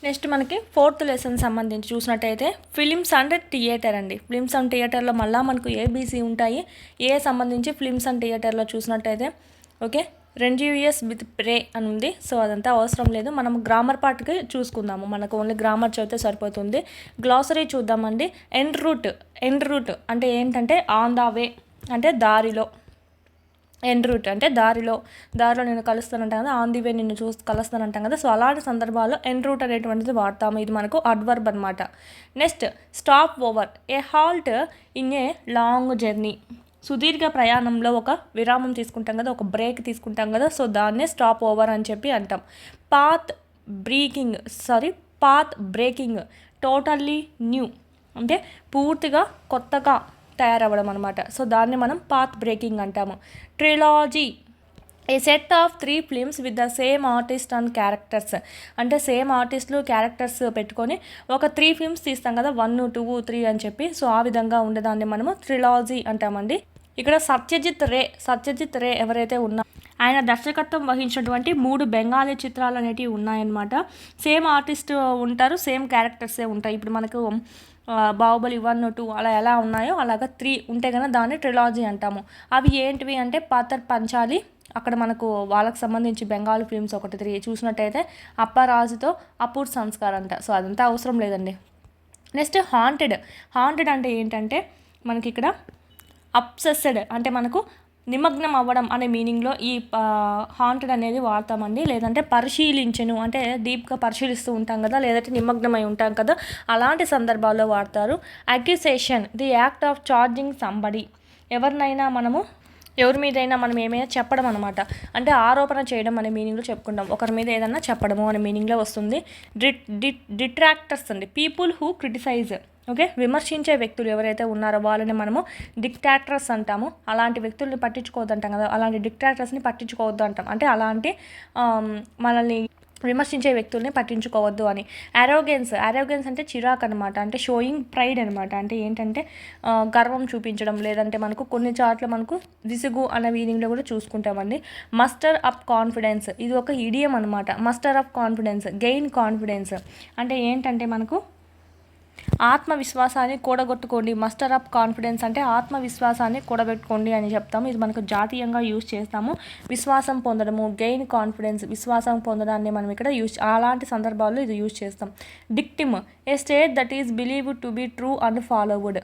Next మనకి fourth lesson సంబంధించి చూసినట్టయితే ఫిలిమ్స్ అండ్ థియేటర్ అండి. ఫిలిమ్స్ అండ్ థియేటర్లో మళ్ళీ మనకు ఏబీసీ ఉంటాయి. ఏ సంబంధించి ఫిలిమ్స్ అండ్ థియేటర్లో చూసినట్టయితే ఓకే రెంజివియస్ విత్ ప్రే అని ఉంది. సో అదంతా అవసరం లేదు, మనం గ్రామర్ పార్ట్కి చూసుకుందాము. మనకు ఓన్లీ గ్రామర్ చదివితే సరిపోతుంది. గ్లాసరీ చూద్దామండి. ఎండ్ రూట్ అంటే ఏంటంటే ఆన్ ద వే అంటే దారిలో. ఎండ్ రూట్ అంటే దారిలో నేను కలుస్తానంటాం కదా, ఆన్ ది వే నిన్ను కలుస్తానంటాం కదా. సో అలాంటి సందర్భాల్లో ఎండ్ రూట్ అనేటువంటిది వాడతాము. ఇది మనకు అడ్వర్బ్ అనమాట. Next stop over, A halt in a long journey. సుదీర్ఘ ప్రయాణంలో ఒక విరామం తీసుకుంటాం కదా, ఒక బ్రేక్ తీసుకుంటాం కదా. సో దాన్నే స్టాప్ ఓవర్ అని చెప్పి అంటాం. పాత్ బ్రేకింగ్ టోటల్లీ న్యూ అంటే పూర్తిగా కొత్తగా తయారవ్వడం అనమాట. సో దాన్ని మనం పాత్ బ్రేకింగ్ అంటాము. Trilogy, a set of 3 films with the same artist and characters. అంటే సేమ్ ఆర్టిస్టులు క్యారెక్టర్స్ పెట్టుకొని ఒక 3 ఫిల్మ్స్ తీస్తాం కదా, 1, 2, 3 అని చెప్పి. సో ఆ విధంగా ఉండేదాన్ని మనము ట్రిలాజీ అంటామండి. ఇక్కడ సత్యజిత్ రే ఎవరైతే ఉన్నారో ఆయన దర్శకత్వం వహించినటువంటి 3 బెంగాలీ చిత్రాలు అనేటివి ఉన్నాయన్నమాట. సేమ్ ఆర్టిస్ట్ ఉంటారు, సేమ్ క్యారెక్టర్సే ఉంటాయి. ఇప్పుడు మనకు బాహుబలి 1, 2 అలా ఎలా ఉన్నాయో అలాగా 3 ఉంటే కనుక దాన్ని ట్రిలాజీ అంటాము. అవి ఏంటివి అంటే పాతర్ పంచాలి, అక్కడ మనకు వాళ్ళకి సంబంధించి బెంగాలీ ఫిల్మ్స్ ఒకటి 3 చూసినట్టయితే అప్పరాజుతో అపూర్ సంస్కార్ అంట. సో అదంతా అవసరం లేదండి. నెక్స్ట్ హాంటెడ్ అంటే ఏంటంటే మనకి ఇక్కడ అబ్సెస్డ్ అంటే మనకు నిమగ్నం అవ్వడం అనే మీనింగ్లో ఈ హాంటెడ్ అనేది వాడతామండి. లేదంటే పరిశీలించను అంటే డీప్గా పరిశీలిస్తూ ఉంటాం కదా, లేదంటే నిమగ్నమై ఉంటాం కదా, అలాంటి సందర్భాల్లో వాడతారు. Accusation, the act of charging somebody. ఎవరి మీదైనా మనం ఏమైనా చెప్పడం అనమాట. అంటే ఆరోపణ చేయడం అనే మీనింగ్లో చెప్పుకుంటాం. ఒకరి మీద ఏదైనా చెప్పడము అనే మీనింగ్లో వస్తుంది. డిట్రాక్టర్స్ అండి, పీపుల్ హూ క్రిటిసైజ్. ఓకే, విమర్శించే వ్యక్తులు ఎవరైతే ఉన్నారో వాళ్ళని మనము డిక్టాటర్స్ అంటాము. అలాంటి వ్యక్తుల్ని పట్టించుకోవద్దు అంటాం కదా, అలాంటి డిక్టాటర్స్ని పట్టించుకోవద్దు అంటాం. అంటే అలాంటి మనల్ని విమర్శించే వ్యక్తుల్ని పట్టించుకోవద్దు అని. అరోగెన్స్ అంటే చిరాకు అనమాట. అంటే షోయింగ్ ప్రైడ్ అనమాట. అంటే ఏంటంటే గర్వం చూపించడం, లేదంటే మనకు కొన్ని చాట్ల మనకు విసుగు అనే మీనింగ్లో కూడా చూసుకుంటామండి. మస్టర్ అప్ కాన్ఫిడెన్స్, ఇది ఒక ఇడియం అనమాట. Muster up confidence, gain confidence అంటే ఏంటంటే మనకు ఆత్మవిశ్వాసాన్ని కూడగొట్టుకోండి. మస్టర్ అప్ కాన్ఫిడెన్స్ అంటే ఆత్మవిశ్వాసాన్ని కూడబెట్టుకోండి అని చెప్తాము. ఇది మనకు జాతీయంగా యూజ్ చేస్తాము. విశ్వాసం పొందడము, గెయిన్ కాన్ఫిడెన్స్, విశ్వాసం పొందడాన్ని మనం ఇక్కడ అలాంటి సందర్భాల్లో ఇది యూజ్ చేస్తాం. Dictum, a state that is believed to be true and followed.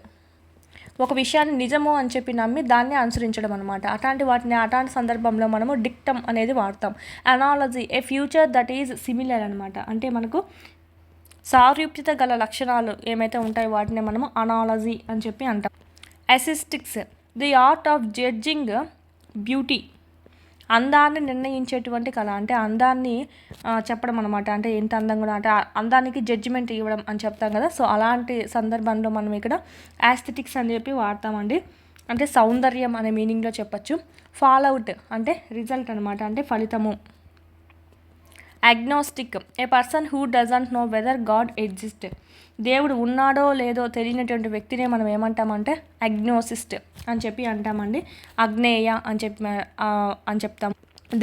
ఒక విషయాన్ని నిజము అని చెప్పి నమ్మి దాన్ని అనుసరించడం అనమాట. అట్లాంటి సందర్భంలో మనము డిక్టమ్ అనేది వాడతాం. Analogy, A future that is similar అనమాట. అంటే మనకు సారూప్యత గల లక్షణాలు ఏమైతే ఉంటాయో వాటిని మనము అనాలజీ అని చెప్పి అంటాం. Aesthetics, the art of judging beauty, అందాన్ని నిర్ణయించేటువంటి కళ. అంటే అందాన్ని చెప్పడం అనమాట. అంటే ఎంత అందంగా కూడా అంటే అందానికి జడ్జిమెంట్ ఇవ్వడం అని చెప్తాం కదా. సో అలాంటి సందర్భంలో మనం ఇక్కడ యాస్థెటిక్స్ అని చెప్పి వాడతామండి. అంటే సౌందర్యం అనే మీనింగ్లో చెప్పచ్చు. ఫాల్అవుట్ అంటే రిజల్ట్ అనమాట, అంటే ఫలితము. Agnostic, A person who doesn't know whether God exist. దేవుడు ఉన్నాడో లేదో తెలియనటువంటి వ్యక్తినే మనం ఏమంటామంటే అగ్నోసిస్ట్ అని చెప్పి అంటామండి. అగ్నేయ అని చెప్తాం.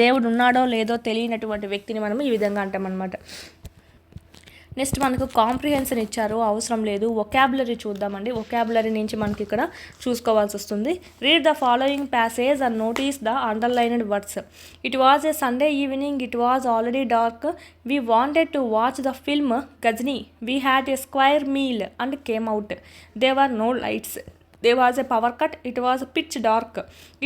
దేవుడు ఉన్నాడో లేదో తెలియనటువంటి వ్యక్తిని మనం ఈ విధంగా అంటామన్నమాట. నెక్స్ట్ మనకు కాంప్రిహెన్షన్ ఇచ్చారు, అవసరం లేదు. వొకాబులరీ చూద్దామండి. వొకాబులరీ నుంచి మనకి ఇక్కడ చూసుకోవాల్సి వస్తుంది. Read the following passage and notice the underlined words. It was a Sunday evening, it was already dark, we wanted to watch the film Ghajini, we had a square meal and came out, there were no lights, there was a power cut, it was pitch dark,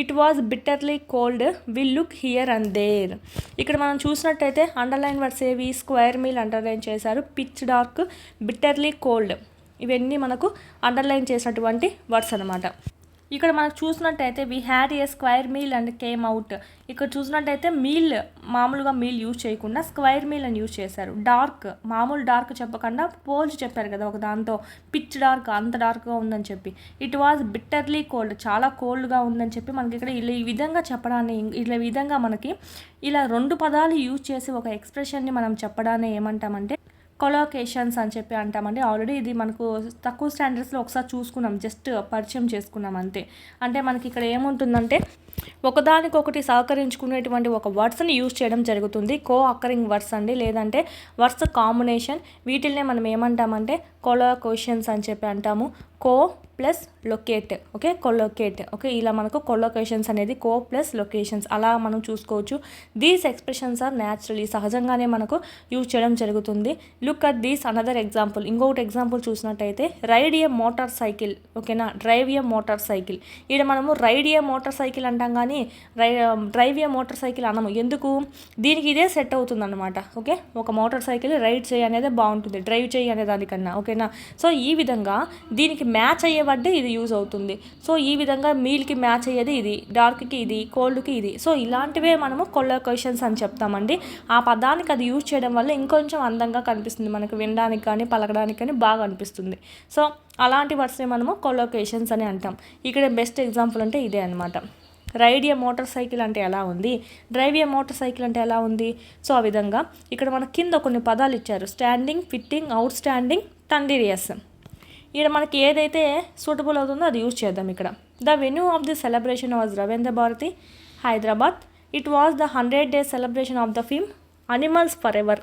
it was bitterly cold, we look here and there. ఇక్కడ మనం చూసినట్టయితే underline words ఏవి, square meal underline చేశారు, pitch dark, bitterly cold, ఇవన్నీ మనకు underline చేసినటువంటి words అనమాట. ఇక్కడ మనకు చూసినట్టయితే we had a square meal and came out. ఇక్కడ చూసినట్టయితే మామూలుగా మీల్ యూజ్ చేయకుండా స్క్వైర్ మీల్ అని యూజ్ చేశారు. డార్క్, మామూలు డార్క్ చెప్పకుండా పోల్చి చెప్పారు కదా ఒక దాంతో, పిచ్ డార్క్ అంత డార్క్గా ఉందని చెప్పి. ఇట్ వాజ్ బిట్టర్లీ కోల్డ్, చాలా కోల్డ్గా ఉందని చెప్పి మనకి ఇక్కడ ఈ విధంగా చెప్పడాన్ని, ఇలా విధంగా మనకి ఇలా 2 పదాలు యూజ్ చేసి ఒక ఎక్స్ప్రెషన్ని మనం చెప్పడాన్ని ఏమంటామంటే కొలోకేషన్స్ అని చెప్పి అంటామండి. ఆల్రెడీ ఇది మనకు తక్కువ స్టాండర్డ్స్లో ఒకసారి చూసుకున్నాం, జస్ట్ పరిచయం చేసుకున్నాం అంతే. అంటే మనకి ఇక్కడ ఏముంటుందంటే ఒకదానికొకటి సహకరించుకునేటువంటి ఒక వర్డ్స్ని యూజ్ చేయడం జరుగుతుంది. కో అక్కరింగ్ వర్డ్స్ అండి, లేదంటే వర్డ్స్ కాంబినేషన్. వీటిల్నే మనం ఏమంటామంటే కొలోకేషన్స్ అని చెప్పి అంటాము. కో ప్లస్ లొకేట్, ఓకే, కొలోకేట్, ఓకే. ఇలా మనకు కొలోకేషన్స్ అనేది కో ప్లస్ లొకేషన్స్ అలా మనం చూసుకోవచ్చు. దీస్ ఎక్స్ప్రెషన్స్ ఆర్ న్యాచురలీ, సహజంగానే మనకు యూజ్ చేయడం జరుగుతుంది. Look at these another example. ఇంకొకటి ఎగ్జాంపుల్ చూసినట్టయితే రైడ్ ఏ మోటార్ సైకిల్, ఓకేనా, డ్రైవ్ ఏ మోటార్ సైకిల్. ఇక్కడ మనము రైడ్ ఏ మోటార్ సైకిల్ అంటాం కానీ డ్రైవ్ ఏ మోటార్ సైకిల్ అనము. ఎందుకు? దీనికి ఇదే సెట్ అవుతుంది అనమాట, ఓకే. ఒక మోటార్ సైకిల్ రైడ్ చేయి అనేది బాగుంటుంది, డ్రైవ్ చేయి అనే దానికన్నా, ఓకేనా. సో ఈ విధంగా దీనికి మ్యాచ్ అయ్యే వర్డ్ ఇది యూజ్ అవుతుంది. సో ఈ విధంగా మీల్కి మ్యాచ్ అయ్యేది ఇది, డార్క్కి ఇది, కోల్డ్కి ఇది. సో ఇలాంటివే మనము కొలోకేషన్స్ అని చెప్తామండి. ఆ పదానికి అది యూజ్ చేయడం వల్ల ఇంకొంచెం అందంగా కనిపిస్తుంది, మనకు వినడానికి కానీ పలకడానికి కానీ బాగా అనిపిస్తుంది. సో అలాంటి వర్డ్స్ని మనము కొలోకేషన్స్ అని అంటాం. ఇక్కడ బెస్ట్ ఎగ్జాంపుల్ అంటే ఇదే అనమాట. రైడ్ ఏ మోటార్ సైకిల్ అంటే ఎలా ఉంది, డ్రైవ్ ఏ మోటార్ సైకిల్ అంటే ఎలా ఉంది. సో ఆ విధంగా ఇక్కడ మన కింద కొన్ని పదాలు ఇచ్చారు. Standing, fitting, outstanding, thunderous. ఇక్కడ మనకి ఏదైతే సూటబుల్ అవుతుందో అది యూజ్ చేద్దాం. ఇక్కడ the venue of the celebration was Ravindra Bharati, Hyderabad. It was the 100 days celebration of the film animals forever.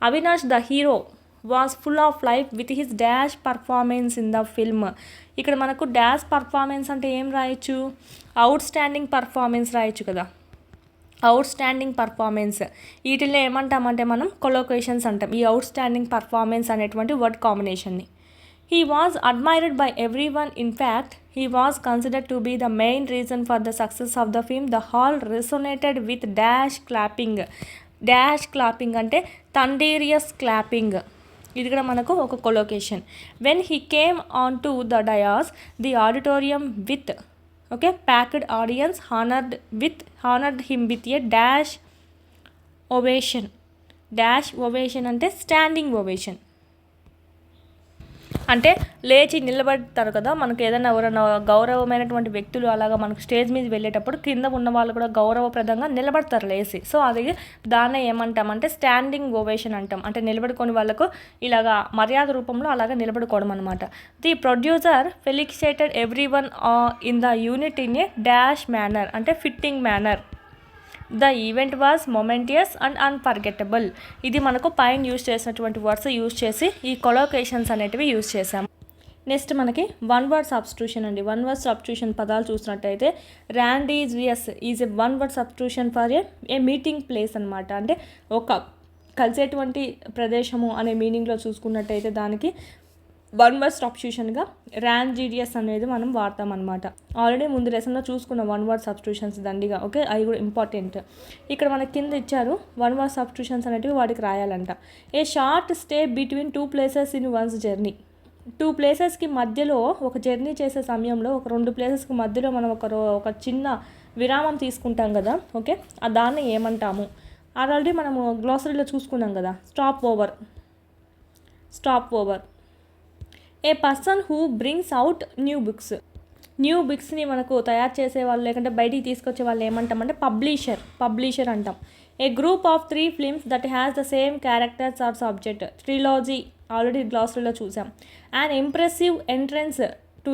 Avinash the hero was full of life with his dash performance in the film. ఇక్కడ మనకు dash performance అంటే ఏం రాయొచ్చు? Out standing performance రాయొచ్చు కదా, out standing performance. వీటిల్లో ఏమంటామంటే మనం కొలోకేషన్స్ అంటాం ఈ అవుట్ స్టాండింగ్ పర్ఫార్మెన్స్ అనేటువంటి word కాంబినేషన్ని. He was admired by everyone. In fact, he was considered to be the main reason for the success of the film. The hall resonated with dash clapping. Dash clapping అంటే thunderous clapping. ఇది కూడా మనకు ఒక కొలోకేషన్. When he came onto the dais, the auditorium with, okay, packed audience honored him with a dash ovation. Dash ovation అంటే standing ovation. అంటే లేచి నిలబడతారు కదా, మనకు ఏదైనా ఎవరైనా గౌరవమైనటువంటి వ్యక్తులు అలాగా మనకు స్టేజ్ మీద వెళ్ళేటప్పుడు కింద ఉన్న వాళ్ళు కూడా గౌరవప్రదంగా నిలబడతారు లేచి. సో అది దాన్నే ఏమంటామంటే స్టాండింగ్ ఓవేషన్ అంటాం. అంటే నిలబడుకొని వాళ్ళకు ఇలాగా మర్యాద రూపంలో అలాగా నిలబడుకోవడం అనమాట. The producer felicitated everyone in the unit in a dash manner అంటే fitting manner. The event was momentous and unforgettable. ఇది మనకు పైన యూజ్ చేసినటువంటి వర్డ్స్ యూజ్ చేసి ఈ కొలోకేషన్స్ అనేటివి యూజ్ చేసాం. నెక్స్ట్ మనకి వన్ వర్డ్ సబ్స్టిట్యూషన్ అండి. వన్ వర్డ్ సబ్స్టిట్యూషన్ పదాలు చూసినట్టయితే rendezvous is a one word substitution for a meeting place అనమాట. అంటే ఒక కలిసేటువంటి ప్రదేశము అనే మీనింగ్లో చూసుకున్నట్టయితే దానికి వన్ వర్డ్ సబ్స్టిట్యూషన్గా ర్యాంజీడియస్ అనేది మనం వాడతాం అనమాట. ఆల్రెడీ ముందు లెసన్లో చూసుకున్నాం వన్ వర్డ్ సబ్స్టిట్యూషన్స్ దండిగా, ఓకే, అవి కూడా ఇంపార్టెంట్. ఇక్కడ మనకి కింద ఇచ్చారు వన్ వర్డ్ సబ్స్టిట్యూషన్స్ అనేటివి వాటికి రాయాలంట. A short stay between 2 places in one's journey. 2 ప్లేసెస్కి మధ్యలో ఒక జర్నీ చేసే సమయంలో ఒక 2 ప్లేసెస్కి మధ్యలో మనం ఒక చిన్న విరామం తీసుకుంటాం కదా, ఓకే, దాన్ని ఏమంటాము? ఆల్రెడీ మనము గ్లాసరీలో చూసుకున్నాం కదా, stopover. A person who brings out new బుక్స్ని మనకు తయారు చేసే వాళ్ళు లేకుంటే బయటికి తీసుకొచ్చే వాళ్ళు ఏమంటామంటే పబ్లిషర్ అంటాం. A group of 3 films that has the same characters or subject. Trilogy already గ్లాసరీలో చూసాం. And impressive entrance to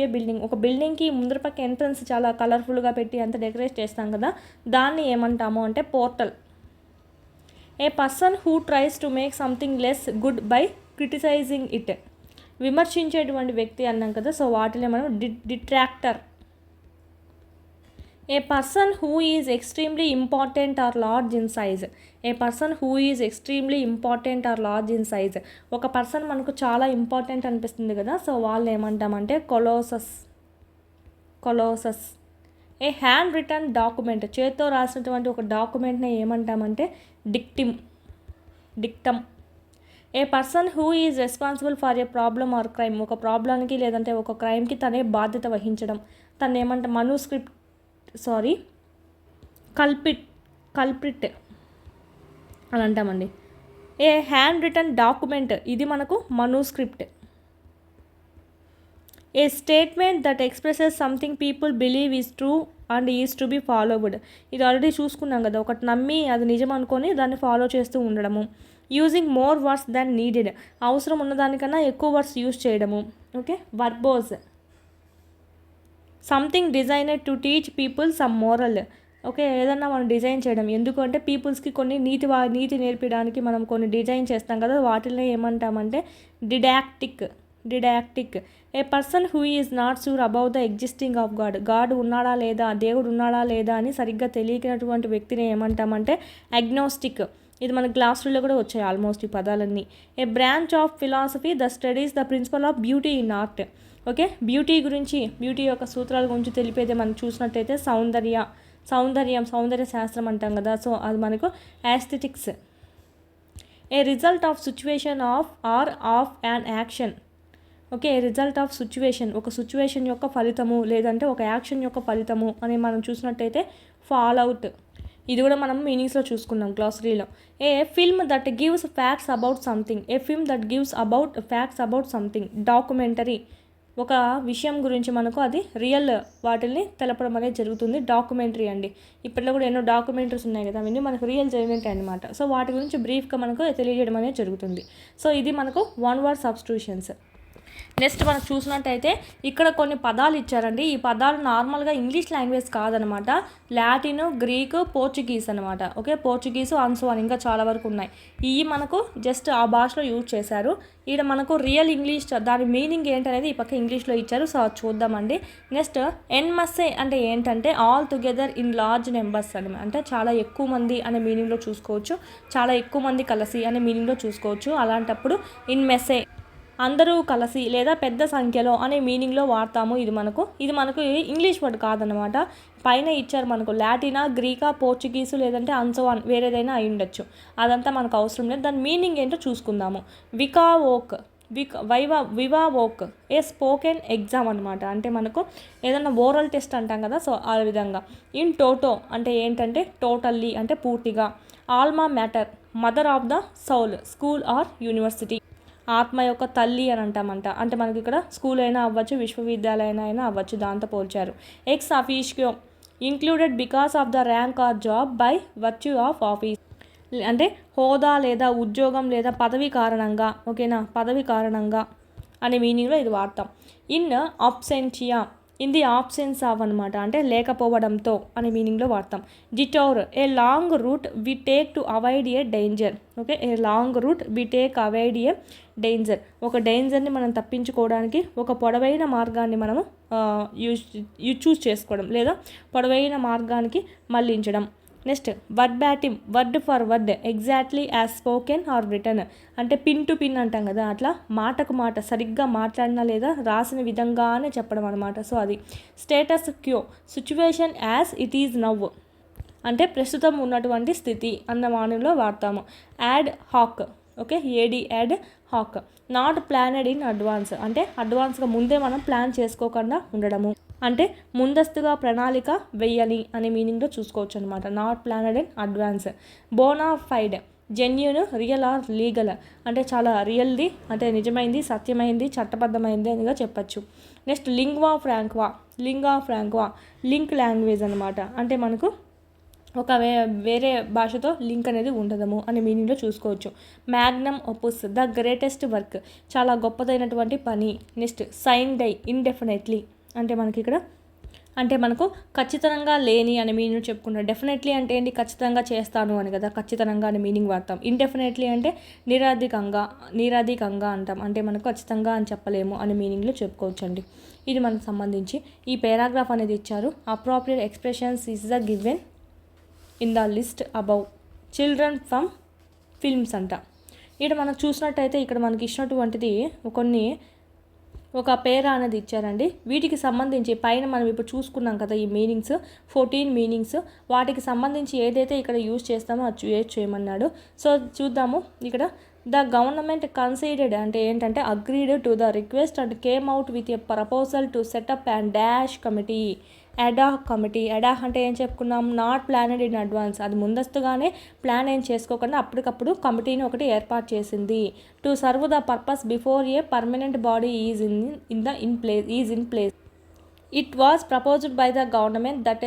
a building. ఒక బిల్డింగ్కి ముందర పక్క ఎంట్రన్స్ చాలా కలర్ఫుల్గా పెట్టి అంత డెకరేట్ చేస్తాం కదా, దాన్ని ఏమంటాము అంటే portal. A person who tries to make something less good by criticizing it. విమర్శించేటువంటి వ్యక్తి అన్నాం కదా, సో వాటిని మనం detractor. A person who is extremely important or large in size. ఒక పర్సన్ మనకు చాలా ఇంపార్టెంట్ అనిపిస్తుంది కదా, సో వాళ్ళు ఏమంటామంటే colossus. A handwritten document. చేత్తో రాసినటువంటి ఒక డాక్యుమెంట్ని ఏమంటామంటే dictum. A person who is responsible for a problem or crime. ఒక ప్రాబ్లంకి లేదంటే ఒక క్రైమ్కి తనే బాధ్యత వహించడం, తను ఏమంటాం కల్పిట్ అని అంటామండి. ఏ హ్యాండ్ రిటన్ డాక్యుమెంట్ ఇది మనకు manuscript. A statement that expresses something people believe is true and is to be followed. ఇది ఆల్రెడీ చూసుకున్నాం కదా, ఒకటి నమ్మి అది నిజం అనుకొని దాన్ని ఫాలో చేస్తూ ఉండడము. Using more words than needed, అవసరం ఉన్నదానికన్నా ఎక్కువ వర్డ్స్ యూజ్ చేయడము. Okay, verbose, something designed to teach people some moral. Okay, ఏదన్నా మనం డిజైన్ చేయడం ఎందుకంటే పీపుల్స్కి కొన్ని నీతి నేర్పించడానికి మనం కొన్ని డిజైన్ చేస్తాం కదా, వాటిని ఏమంటామంటే didactic. A person who is not sure about the existing of God ఉన్నాడా లేదా, దేవుడు ఉన్నాడా లేదా అని సరిగ్గా తెలియనటువంటి వ్యక్తిని ఏమంటామంటే అగ్నోస్టిక్. ఇది మన క్లాస్ రూల్లో కూడా వచ్చాయి ఆల్మోస్ట్ ఈ పదాలన్నీ. A branch of philosophy the studies the principle of beauty in art. Okay, beauty యొక్క సూత్రాల గురించి తెలిపేదే మనం చూసినట్టయితే సౌందర్య శాస్త్రం అంటాం కదా, సో అది మనకు aesthetics. A result of situation of an action. Okay, result of situation, ఒక సిచ్యువేషన్ యొక్క ఫలితము లేదంటే ఒక యాక్షన్ యొక్క ఫలితము అని మనం చూసినట్టయితే ఫాల్ అవుట్. ఇది కూడా మనం మీనింగ్స్లో చూసుకున్నాం గ్లాసరీలో. A film that gives facts about something. Documentary, ఒక విషయం గురించి మనకు అది రియల్ వాటిని తెలపడం అనేది జరుగుతుంది, డాక్యుమెంటరీ అండి. ఇప్పట్లో కూడా ఎన్నో డాక్యుమెంటరీస్ ఉన్నాయి కదా, అవన్నీ మనకు రియల్ జరిగినట్టు అనమాట. సో వాటి గురించి బ్రీఫ్గా మనకు తెలియజేయడం అనేది జరుగుతుంది. సో ఇది మనకు వన్ వర్డ్ సబ్స్టిట్యూషన్స్. నెక్స్ట్ మనం చూసినట్టయితే ఇక్కడ కొన్ని పదాలు ఇచ్చారండి. ఈ పదాలు నార్మల్గా ఇంగ్లీష్ లాంగ్వేజ్ కాదనమాట, లాటిన్, గ్రీక్, పోర్చుగీస్ అనమాట. ఓకే, పోర్చుగీసు, అన్సోన్ ఇంకా చాలా వరకు ఉన్నాయి. ఇవి మనకు జస్ట్ ఆ భాషలో యూజ్ చేశారు. ఇక్కడ మనకు రియల్ ఇంగ్లీష్ దాని మీనింగ్ ఏంటనేది ఈ పక్క ఇంగ్లీష్లో ఇచ్చారు. సో అది చూద్దామండి. నెక్స్ట్ ఎన్మస్సే అంటే ఏంటంటే all together in large numbers అని, అంటే చాలా ఎక్కువ మంది అనే మీనింగ్లో చూసుకోవచ్చు, చాలా ఎక్కువ మంది కలిసి అనే మీనింగ్లో చూసుకోవచ్చు. అలాంటప్పుడు ఇన్ మెస్సే అందరూ కలిసి లేదా పెద్ద సంఖ్యలో అనే మీనింగ్లో వాడతాము. ఇది మనకు ఇంగ్లీష్ వర్డ్ కాదనమాట. పైన ఇచ్చారు మనకు లాటినా, గ్రీకా, పోర్చుగీసు లేదంటే అన్సోన్ వేరేదైనా అయి ఉండొచ్చు. అదంతా మనకు అవసరం లేదు. దాని మీనింగ్ ఏంటో చూసుకుందాము. వివావోక్ ఏ స్పోకెన్ ఎగ్జామ్ అనమాట. అంటే మనకు ఏదన్నా ఓరల్ టెస్ట్ అంటాం కదా, సో ఆ విధంగా. ఇన్ టోటో అంటే ఏంటంటే టోటల్లీ అంటే పూర్తిగా. Alma mater mother of the soul, school or university, ఆత్మ యొక్క తల్లి అని అంటామంట. అంటే మనకి ఇక్కడ స్కూల్ అయినా అవ్వచ్చు, విశ్వవిద్యాలయం అయినా అవ్వచ్చు, దాంతో పోల్చారు. Ex officio included because of the rank are job by virtue of office, అంటే హోదా లేదా ఉద్యోగం లేదా పదవి కారణంగా. ఓకేనా, పదవి కారణంగా అనే మీనింగ్లో ఇది వాడతాం. In absentia in the absence of అనమాట, అంటే లేకపోవడంతో అనే మీనింగ్లో వాడతాం. Detour a long route we take to avoid a danger. Okay, a long route we take avoid a danger, ఒక డేంజర్ని మనం తప్పించుకోవడానికి ఒక పొడవైన మార్గాన్ని మనము చూస్ చేసుకోవడం లేదా పొడవైన మార్గానికి మళ్ళించడం. Next verbatim, word for word exactly as spoken or written, అంటే పిన్ టు పిన్ అంటాం కదా, అట్లా మాటకు మాట సరిగ్గా మాట్లాడినా లేదా రాసిన విధంగానే చెప్పడం అనమాట. సో అది. Status quo situation as it is now, అంటే ప్రస్తుతం ఉన్నటువంటి స్థితి అన్న మానంలో వాడతాము. Add hack, okay, add hack not planned in advance, అంటే అడ్వాన్స్గా ముందే మనం ప్లాన్ చేసుకోకుండా ఉండడము, అంటే ముందస్తుగా ప్రణాళిక వెయ్యాలి అనే మీనింగ్లో చూసుకోవచ్చు అనమాట. Not planned in advance. Bonafide genuine, real are legal, అంటే చాలా రియల్ది అంటే నిజమైంది, సత్యమైంది, చట్టబద్ధమైంది అనిగా చెప్పచ్చు. నెక్స్ట్ లింగ్వా ఫ్రాంక్వా లింక్ లాంగ్వేజ్ అనమాట. అంటే మనకు ఒక వేరే భాషతో లింక్ అనేది ఉండదము అనే మీనింగ్లో చూసుకోవచ్చు. మ్యాగ్నమ్ ఒపుస్ ద గ్రేటెస్ట్ వర్క్, చాలా గొప్పదైనటువంటి పని. నెక్స్ట్ సైన్ డై ఇండెఫినెట్లీ, అంటే మనకి ఇక్కడ అంటే మనకు ఖచ్చితంగా లేని అనే మీనింగ్ చెప్పుకుంటాం. డెఫినెట్లీ అంటే ఏంటి, ఖచ్చితంగా చేస్తాను అని కదా, ఖచ్చితంగా అనే మీనింగ్ వాడతాం. ఇండెఫినెట్లీ అంటే నిరాధికంగా అంటాం, అంటే మనకు ఖచ్చితంగా అని చెప్పలేము అనే మీనింగ్లో చెప్పుకోవచ్చు అండి. ఇది మనకు సంబంధించి ఈ పారాగ్రాఫ్ అనేది ఇచ్చారు. Appropriate expressions is the given in the list above children from films అంట. ఇక్కడ మనం చూసినట్టయితే ఇక్కడ మనకి ఇచ్చినటువంటిది ఒక పేరా అనేది ఇచ్చారండి. వీటికి సంబంధించి పైన మనం ఇప్పుడు చూసుకున్నాం కదా ఈ మీనింగ్స్ 14 మీనింగ్స్, వాటికి సంబంధించి ఏదైతే ఇక్కడ యూజ్ చేస్తామో అది చేయమన్నాడు. సో చూద్దాము. ఇక్కడ ద గవర్నమెంట్ కన్సిడర్డ్ అంటే ఏంటంటే agreed to the request and came out with a proposal to set up and dash committee. Ad hoc అంటే ఏం చెప్పుకున్నాం, నాట్ ప్లానెడ్ ఇన్ అడ్వాన్స్, అది ముందస్తుగానే ప్లాన్ ఏం చేసుకోకుండా అప్పటికప్పుడు కమిటీని ఒకటి ఏర్పాటు చేసింది. To serve the purpose before a permanent body is in place. It was proposed by the government that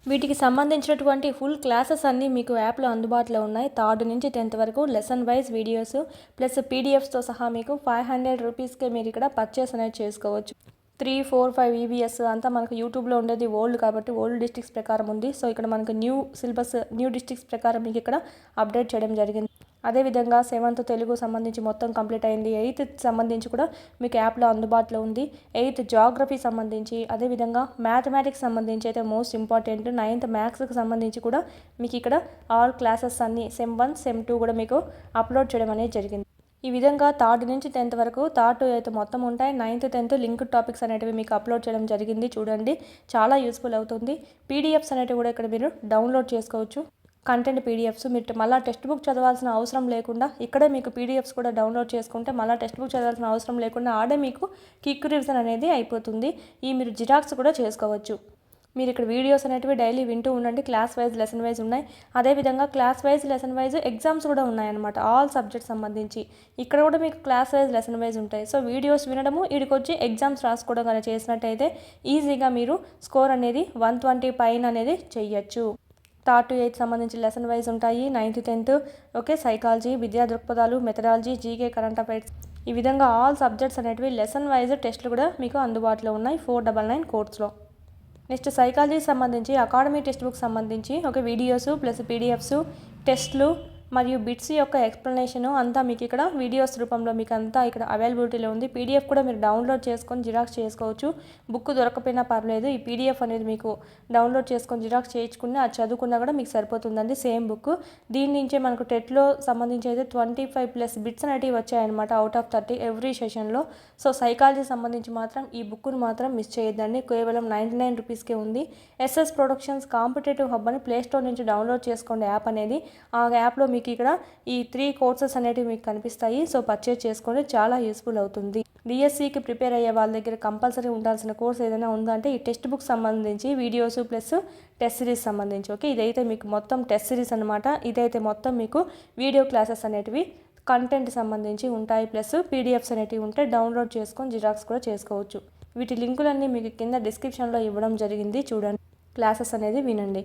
వీటికి సంబంధించినటువంటి ఫుల్ క్లాసెస్ అన్నీ మీకు యాప్లో అందుబాటులో ఉన్నాయి. 3rd నుంచి 10th వరకు లెసన్ వైజ్ వీడియోస్ ప్లస్ పీడిఎఫ్స్తో సహా మీకు 500 రూపీస్కే మీరు ఇక్కడ పర్చేస్ అనేది చేసుకోవచ్చు. 3, 4, 5 ఈవీఎస్ అంతా మనకు యూట్యూబ్లో ఉండేది ఓల్డ్ కాబట్టి ఓల్డ్ డిస్ట్రిక్ట్స్ ప్రకారం ఉంది. సో ఇక్కడ మనకు న్యూ సిలబస్ న్యూ డిస్ట్రిక్ట్స్ ప్రకారం మీకు ఇక్కడ అప్డేట్ చేయడం జరిగింది. అదేవిధంగా 7th తెలుగు సంబంధించి మొత్తం కంప్లీట్ అయింది. 8th సంబంధించి కూడా మీకు యాప్లో అందుబాటులో ఉంది. 8th జాగ్రఫీ సంబంధించి, అదేవిధంగా మ్యాథమెటిక్స్ సంబంధించి అయితే మోస్ట్ ఇంపార్టెంట్ 9th మ్యాథ్స్కి సంబంధించి కూడా మీకు ఇక్కడ ఆల్ క్లాసెస్ అన్నీ సెమ్ 1, సెమ్ 2 కూడా మీకు అప్లోడ్ చేయడం అనేది జరిగింది. ఈ విధంగా 3rd నుంచి 10th వరకు 3rd to 8th మొత్తం ఉంటాయి. 9th 10th లింక్డ్ టాపిక్స్ అనేటివి మీకు అప్లోడ్ చేయడం జరిగింది. చూడండి, చాలా యూస్ఫుల్ అవుతుంది. పీడిఎఫ్స్ అనేటివి కూడా ఇక్కడ మీరు డౌన్లోడ్ చేసుకోవచ్చు. కంటెంట్ పీడిఎఫ్స్ మీరు మళ్ళీ టెక్స్ట్ బుక్ చదవాల్సిన అవసరం లేకుండా ఇక్కడే మీకు పీడిఎఫ్స్ కూడా డౌన్లోడ్ చేసుకుంటే మళ్ళీ టెక్స్ట్ బుక్ చదవాల్సిన అవసరం లేకుండా ఆడే మీకు క్విక్ రివిజన్ అనేది అయిపోతుంది. ఈ మీరు జిరాక్స్ కూడా చేసుకోవచ్చు. మీరు ఇక్కడ వీడియోస్ అనేటివి డైలీ వింటూ ఉండండి. క్లాస్ వైజ్ లెసన్ వైజ్ ఉన్నాయి. అదేవిధంగా class wise lesson wise exams కూడా ఉన్నాయన్నమాట. ఆల్ సబ్జెక్ట్స్ సంబంధించి ఇక్కడ కూడా మీకు క్లాస్ వైజ్ లెసన్ వైజ్ ఉంటాయి. సో వీడియోస్ వినడము, వీడికి వచ్చి ఎగ్జామ్స్ రాసుకోవడం కానీ చేసినట్టయితే ఈజీగా మీరు స్కోర్ అనేది 120 పైన అనేది చెయ్యొచ్చు. 3rd to 8th సంబంధించి లెసన్ వైజ్ ఉంటాయి. 9th 10th ఓకే సైకాలజీ, విద్యా దృక్పథాలు, మెథడాలజీ, జీకే, కరెంట్ అఫైర్స్ ఈ విధంగా ఆల్ సబ్జెక్ట్స్ అనేటివి లెసన్ వైజ్ టెస్టులు కూడా మీకు అందుబాటులో ఉన్నాయి 499 కోర్స్లో. నెక్స్ట్ సైకాలజీ సంబంధించి అకాడమీ టెక్స్ట్ బుక్ సంబంధించి ఒక వీడియోస్ ప్లస్ పీడిఎఫ్స్ టెస్ట్లు మరియు బిట్స్ యొక్క ఎక్స్ప్లెనేషన్ అంతా మీకు ఇక్కడ వీడియోస్ రూపంలో మీకు అంతా ఇక్కడ అవైలబిలిటీలో ఉంది. పీడిఎఫ్ కూడా మీరు డౌన్లోడ్ చేసుకొని జిరాక్స్ చేసుకోవచ్చు. బుక్ దొరకపోయినా పర్లేదు, ఈ పీడిఎఫ్ అనేది మీకు డౌన్లోడ్ చేసుకొని జిరాక్స్ చేయించుకుని అది చదువుకున్నా కూడా మీకు సరిపోతుందండి. Same book. దీని నుంచే మనకు టెట్లో సంబంధించి అయితే 25+ బిట్స్ అనేటివి వచ్చాయన్నమాట అవుట్ ఆఫ్ 30 ఎవ్రీ సెషన్లో. సో సైకాలజీ సంబంధించి మాత్రం ఈ బుక్ను మాత్రం మిస్ చేయొద్దండి. కేవలం 99 రూపీస్కే ఉంది. ఎస్ఎస్ ప్రొడక్షన్స్ కాంపిటేటివ్ హబ్ అని ప్లేస్టోర్ నుంచి డౌన్లోడ్ చేసుకోండి యాప్ అనేది. ఆ యాప్లో మీకు ఇక్కడ ఈ 3 కోర్సెస్ అనేటివి మీకు కనిపిస్తాయి. సో పర్చేజ్ చేసుకోండి, చాలా యూస్ఫుల్ అవుతుంది. డిఎస్సికి ప్రిపేర్ అయ్యే వాళ్ళ దగ్గర కంపల్సరీ ఉండాల్సిన కోర్స్ ఏదైనా ఉందంటే ఈ టెక్స్ట్ బుక్ సంబంధించి వీడియోస్ ప్లస్ టెస్ట్ సిరీస్ సంబంధించి ఓకే. ఇదైతే మీకు మొత్తం టెస్ట్ సిరీస్ అనమాట. ఇదైతే మొత్తం మీకు వీడియో క్లాసెస్ అనేటివి కంటెంట్ సంబంధించి ఉంటాయి. ప్లస్ పీడిఎఫ్స్ అనేటివి ఉంటాయి. డౌన్లోడ్ చేసుకొని జిరాక్స్ కూడా చేసుకోవచ్చు. వీటి లింకులన్నీ మీకు కింద డిస్క్రిప్షన్లో ఇవ్వడం జరిగింది. చూడండి, క్లాసెస్ అనేది వినండి.